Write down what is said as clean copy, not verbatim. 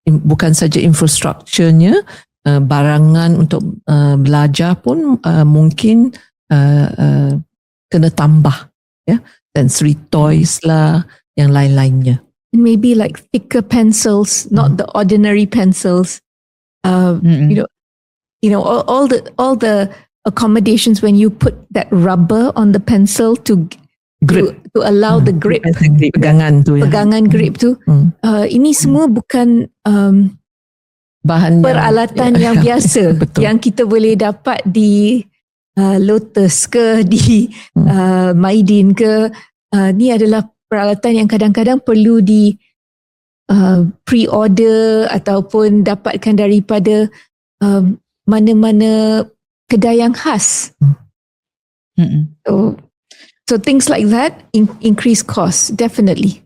bukan saja infrastrukturnya, barangan untuk belajar pun mungkin kena tambah, ya, sensory toys lah, yang lain-lainnya. Maybe like thicker pencils, not the ordinary pencils. You know, all the accommodations when you put that rubber on the pencil to grip, to allow the grip, pegangan tu, pegangan grip tu. Ini semua bukan bahan peralatan yang biasa yang kita boleh dapat di Lotus ke di Maidin ke. Ni adalah peralatan yang kadang-kadang perlu di pre-order ataupun dapatkan daripada mana-mana kedai yang khas. So things like that increase cost, definitely.